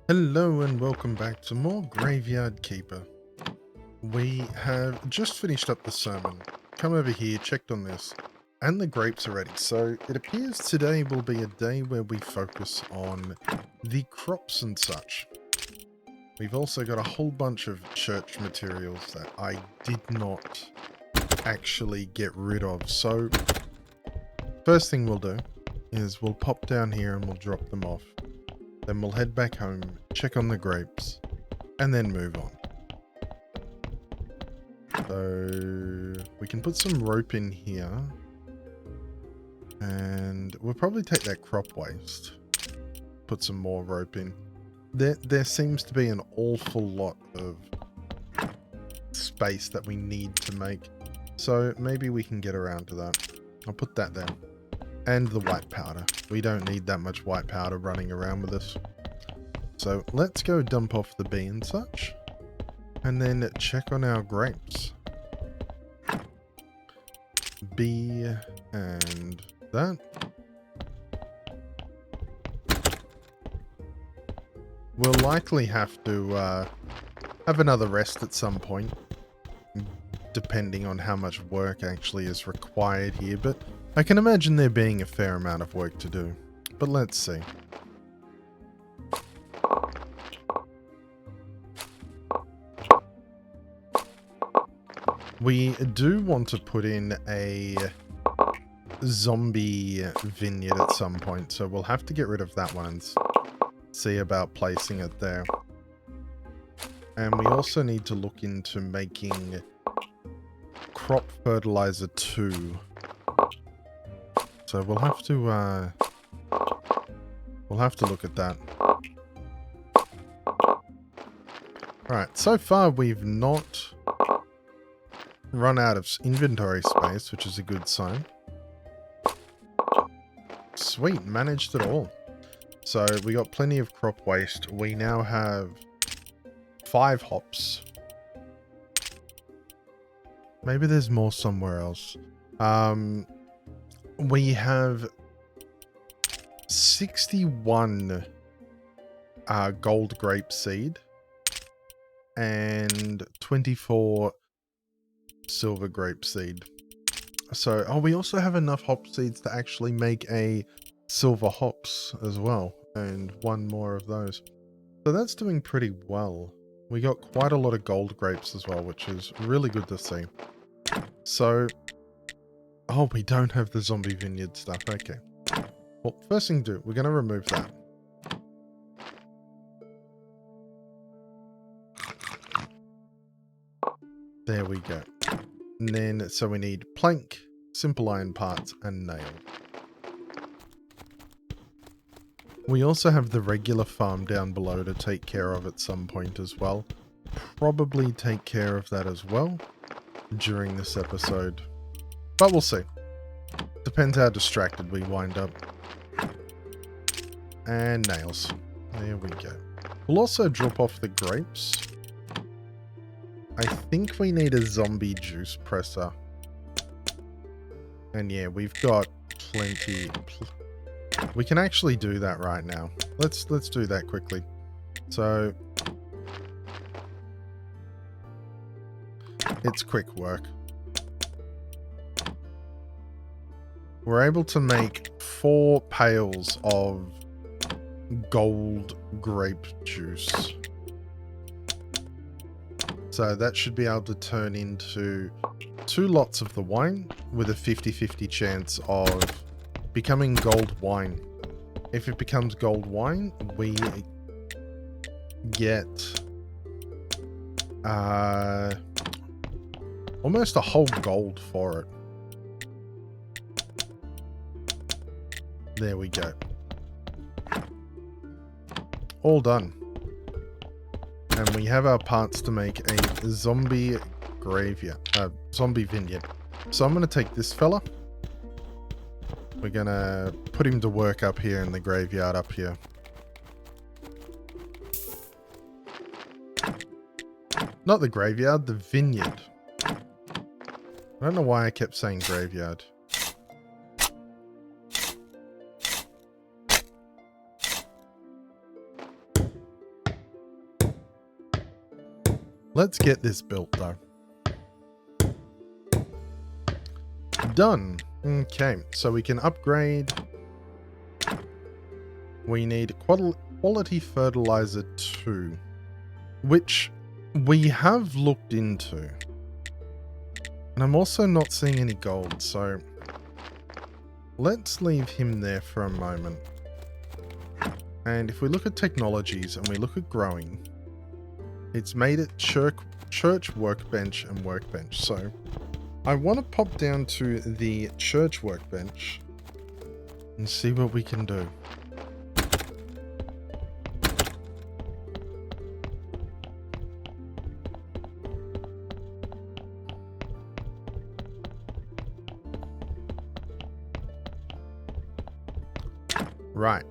Hello and welcome back to more Graveyard Keeper. We have just finished up the sermon, come over here, checked on this, and the grapes are ready. So it appears today will be a day where we focus on the crops and such. We've also got a whole bunch of church materials that I did not actually get rid of. So first thing we'll do is we'll pop down here and we'll drop them off. Then we'll head back home, check on the grapes, and then move on. So we can put some rope in here. And we'll probably take that crop waste. Put some more rope in. There seems to be an awful lot of space that we need to make. So maybe we can get around to that. I'll put that there. And the white powder. We don't need that much white powder running around with us. So let's go dump off the bee and such. And then check on our grapes. Bee and that. We'll likely have to have another rest at some point. Depending on how much work actually is required here. But I can imagine there being a fair amount of work to do. But let's see. We do want to put in a zombie vineyard at some point, so we'll have to get rid of that one and see about placing it there. And we also need to look into making crop fertilizer 2. So we'll have to look at that. Alright, so far we've not run out of inventory space, which is a good sign. Sweet, managed it all. So we got plenty of crop waste. We now have 5 hops. Maybe there's more somewhere else. We have 61 gold grape seed and 24 silver grape seed. So, we also have enough hop seeds to actually make a silver hops as well, and 1 more of those. So that's doing pretty well. We got quite a lot of gold grapes as well, which is really good to see. So, we don't have the zombie vineyard stuff. Okay. Well, first thing to do, we're going to remove that. There we go. And then, so we need plank, simple iron parts, and nail. We also have the regular farm down below to take care of at some point as well. Probably take care of that as well during this episode. But we'll see. Depends how distracted we wind up. And nails. There we go. We'll also drop off the grapes. I think we need a zombie juice presser. And yeah, we've got plenty. We can actually do that right now. Let's do that quickly. So it's quick work. We're able to make 4 pails of gold grape juice. So that should be able to turn into 2 lots of the wine with a 50-50 chance of becoming gold wine. If it becomes gold wine, we get almost a whole gold for it. There we go. All done. And we have our parts to make a zombie zombie vineyard. So I'm going to take this fella. We're going to put him to work up here in the graveyard up here. Not the graveyard, the vineyard. I don't know why I kept saying graveyard. Let's get this built though. Done. Okay, so we can upgrade. We need quality fertilizer 2, which we have looked into. And I'm also not seeing any gold, so let's leave him there for a moment. And if we look at technologies and we look at growing, it's made it church workbench and workbench. So I want to pop down to the church workbench and see what we can do. Right.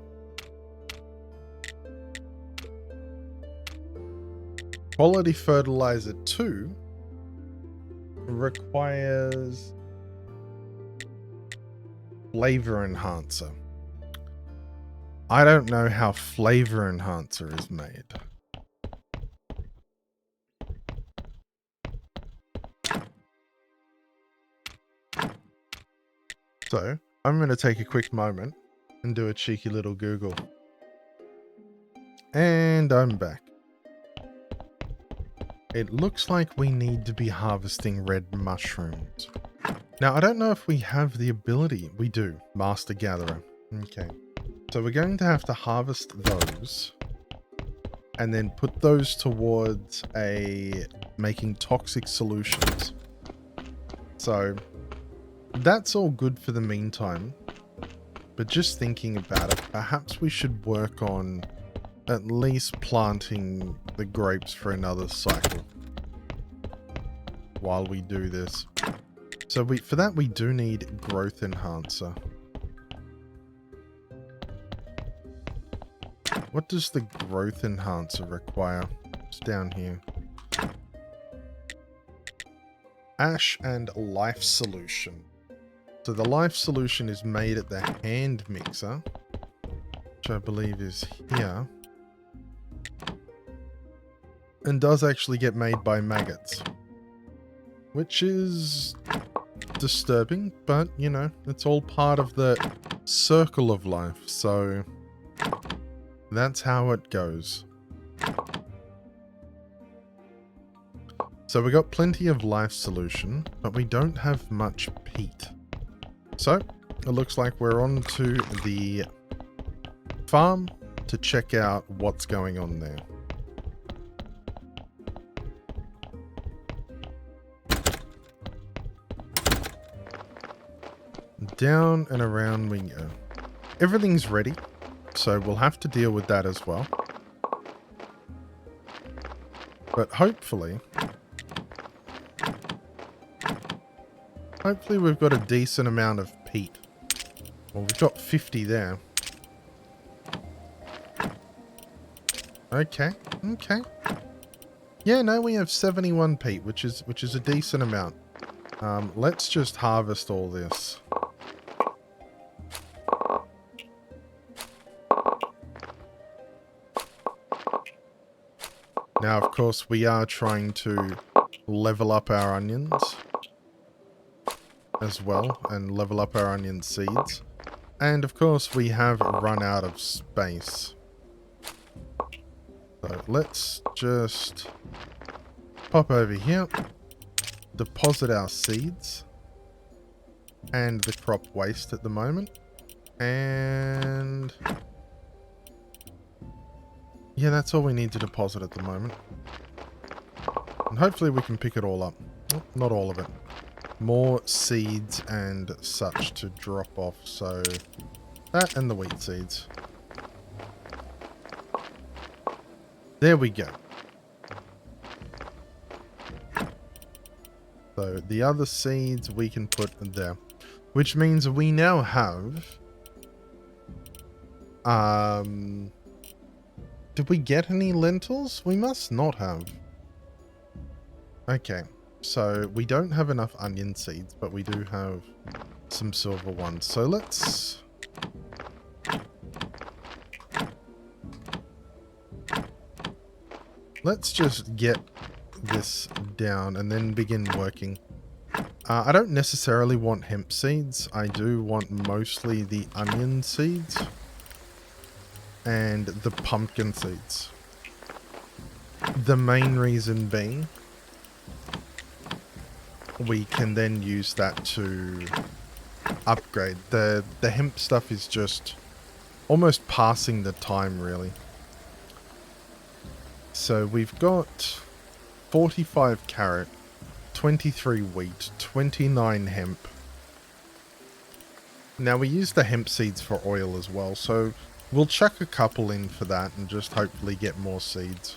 Quality fertilizer 2 requires flavor enhancer. I don't know how flavor enhancer is made. So I'm going to take a quick moment and do a cheeky little Google. And I'm back. It looks like we need to be harvesting red mushrooms. Now, I don't know if we have the ability. We do. Master Gatherer. Okay. So we're going to have to harvest those and then put those towards making toxic solutions. So that's all good for the meantime. But just thinking about it, perhaps we should work on at least planting the grapes for another cycle while we do this. So for that we do need growth enhancer. What does the growth enhancer require? It's down here. Ash and life solution. So the life solution is made at the hand mixer, which I believe is here. And does actually get made by maggots. Which is disturbing, but, you know, it's all part of the circle of life, so that's how it goes. So we got plenty of life solution, but we don't have much peat. So it looks like we're on to the farm to check out what's going on there. Down and around we go. Everything's ready, so we'll have to deal with that as well. But hopefully we've got a decent amount of peat. Well, we've got 50 there. Okay, okay. Yeah, no, we have 71 peat, which is a decent amount. Let's just harvest all this. Now, of course, we are trying to level up our onions as well, and level up our onion seeds. And, of course, we have run out of space. So, let's just pop over here, deposit our seeds, and the crop waste at the moment. And yeah, that's all we need to deposit at the moment. And hopefully we can pick it all up. Well, not all of it. More seeds and such to drop off. So that and the wheat seeds. There we go. So the other seeds we can put there. Which means we now have... Did we get any lentils? We must not have. Okay, so we don't have enough onion seeds, but we do have some silver ones. So let's just get this down and then begin working. I don't necessarily want hemp seeds. I do want mostly the onion seeds and the pumpkin seeds. The main reason being, we can then use that to upgrade. The hemp stuff is just almost passing the time, really. So we've got 45 carrot, 23 wheat, 29 hemp. Now we use the hemp seeds for oil as well, so we'll chuck a couple in for that and just hopefully get more seeds.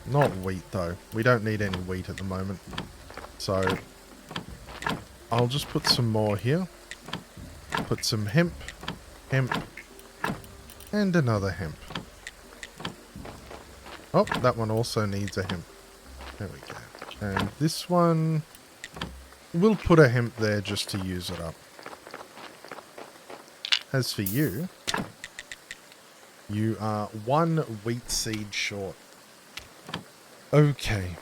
Not wheat though. We don't need any wheat at the moment. So I'll just put some more here. Put some hemp, and another hemp. Oh, that one also needs a hemp. There we go. And this one, we'll put a hemp there just to use it up. As for you, you are 1 wheat seed short. Okay.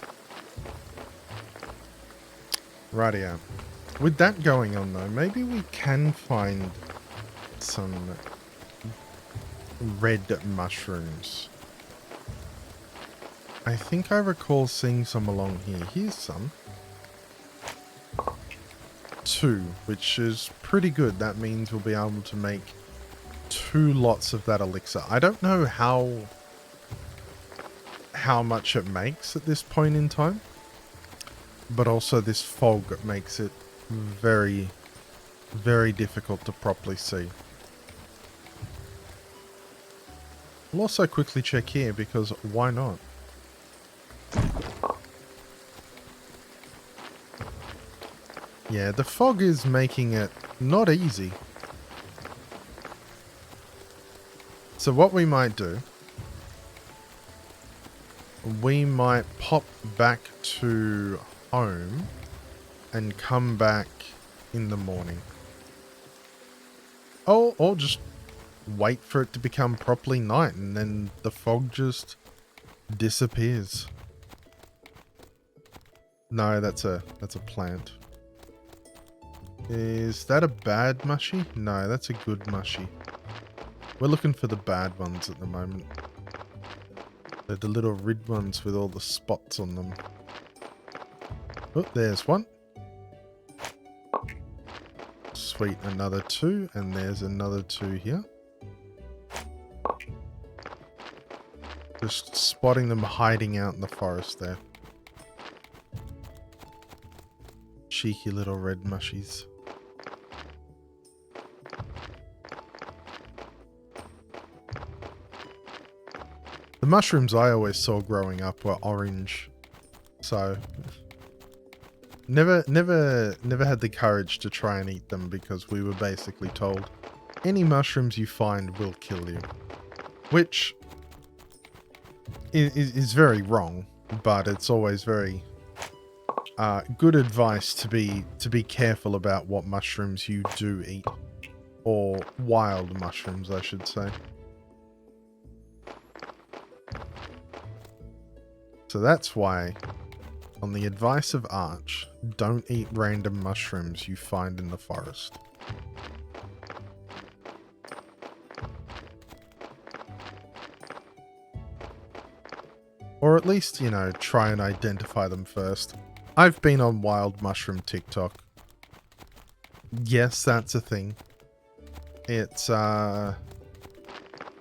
Rightio. With that going on though, maybe we can find some red mushrooms. I think I recall seeing some along here. Here's some. 2, which is pretty good. That means we'll be able to make 2 lots of that elixir. I don't know how much it makes at this point in time, but also this fog makes it very, very difficult to properly see. We'll also quickly check here because why not? Yeah, the fog is making it not easy. So what we might do, we might pop back to home and come back in the morning. Oh, or just wait for it to become properly night and then the fog just disappears. No, that's a plant. Is that a bad mushie? No, that's a good mushie. We're looking for the bad ones at the moment. They're the little red ones with all the spots on them. Oh, there's one. Sweet, another 2, and there's another 2 here. Just spotting them hiding out in the forest there. Cheeky little red mushies. The mushrooms I always saw growing up were orange, so never had the courage to try and eat them because we were basically told any mushrooms you find will kill you, which is very wrong, but it's always very good advice to be careful about what mushrooms you do eat, or wild mushrooms, I should say. So that's why, on the advice of Arch, don't eat random mushrooms you find in the forest. Or at least, you know, try and identify them first. I've been on wild mushroom TikTok. Yes, that's a thing. It's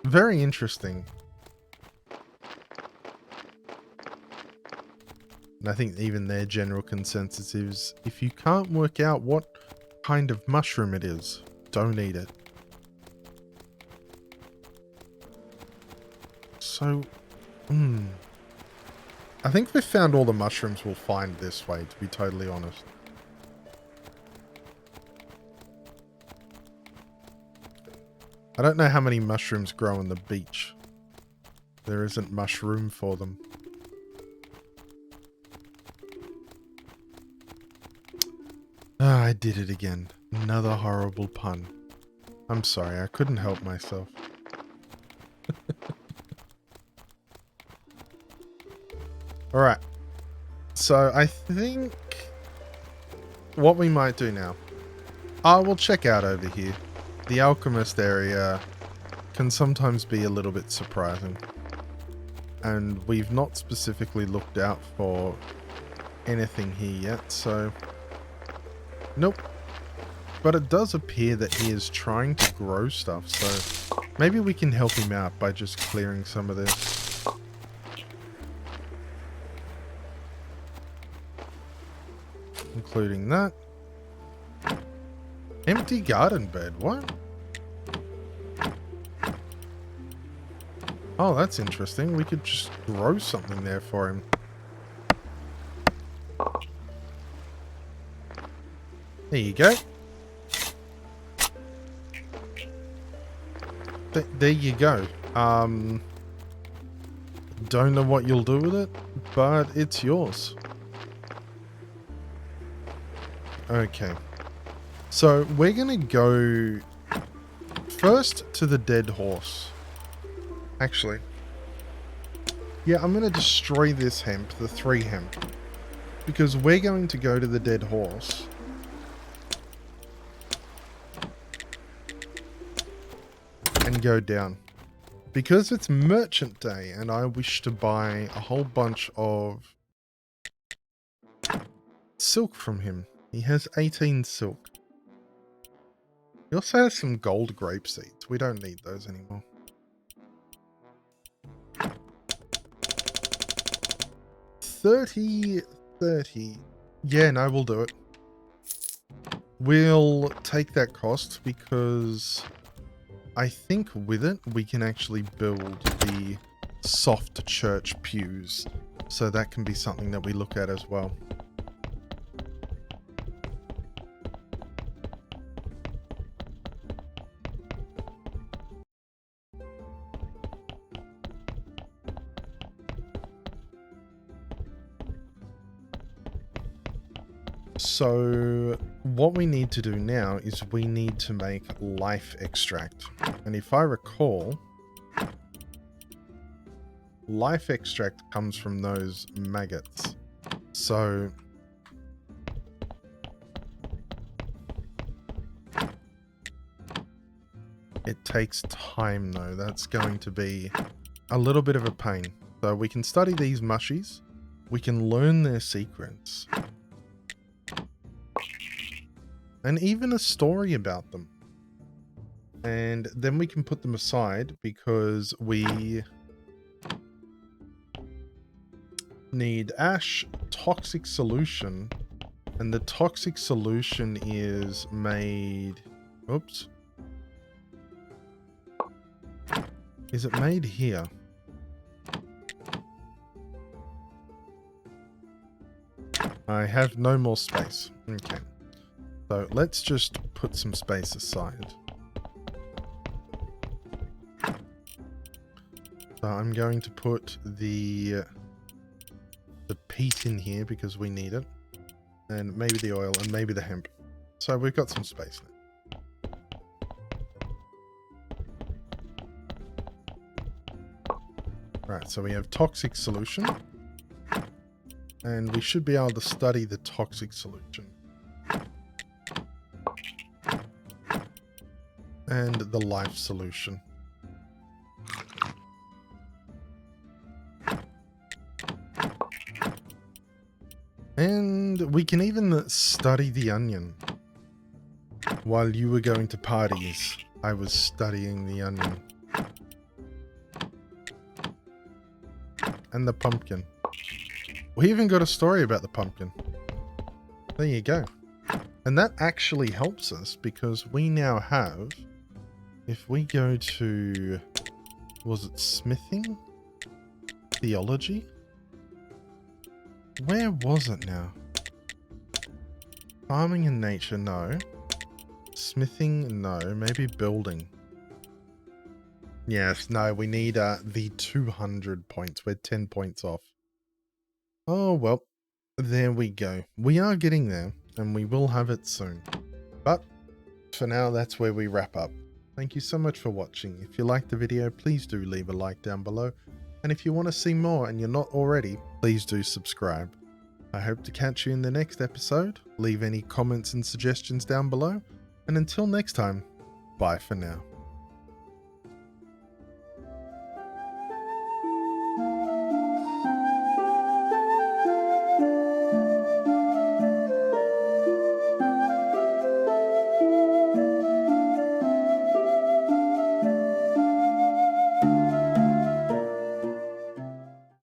very interesting. And I think even their general consensus is, if you can't work out what kind of mushroom it is, don't eat it. So, I think we've found all the mushrooms we'll find this way, to be totally honest. I don't know how many mushrooms grow on the beach. There isn't much room for them. Ah, I did it again. Another horrible pun. I'm sorry, I couldn't help myself. All right. So I think what we might do now, I will check out over here. The alchemist area can sometimes be a little bit surprising. And we've not specifically looked out for anything here yet, so nope. But it does appear that he is trying to grow stuff, so maybe we can help him out by just clearing some of this. Including that. Empty garden bed, what? Oh, that's interesting. We could just grow something there for him. There you go. There you go. Don't know what you'll do with it, but it's yours. Okay. So we're gonna go first to the dead horse. Actually, yeah, I'm gonna destroy this hemp, the 3 hemp, because we're going to go to the dead horse. And go down. Because it's merchant day and I wish to buy a whole bunch of silk from him. He has 18 silk. He also has some gold grape seeds. We don't need those anymore. $30. Yeah, no, we'll do it. We'll take that cost because I think with it, we can actually build the soft church pews. So that can be something that we look at as well. So what we need to do now is we need to make life extract. And if I recall, life extract comes from those maggots. So it takes time though. That's going to be a little bit of a pain. So we can study these mushies. We can learn their secrets. And even a story about them. And then we can put them aside because we need ash, toxic solution, and the toxic solution is made... Oops. Is it made here? I have no more space. Okay. So let's just put some space aside. So I'm going to put the peat in here because we need it. And maybe the oil and maybe the hemp. So we've got some space now. Right, so we have toxic solution. And we should be able to study the toxic solution. And the life solution. And we can even study the onion. While you were going to parties, I was studying the onion. And the pumpkin. We even got a story about the pumpkin. There you go. And that actually helps us because we now have... If we go to... Was it smithing? Theology? Where was it now? Farming and nature, no. Smithing, no. Maybe building. Yes, no, we need the 200 points. We're 10 points off. Oh, well. There we go. We are getting there, and we will have it soon. But, for now, that's where we wrap up. Thank you so much for watching. If you liked the video, please do leave a like down below. And if you want to see more and you're not already, please do subscribe. I hope to catch you in the next episode. Leave any comments and suggestions down below. And until next time, bye for now.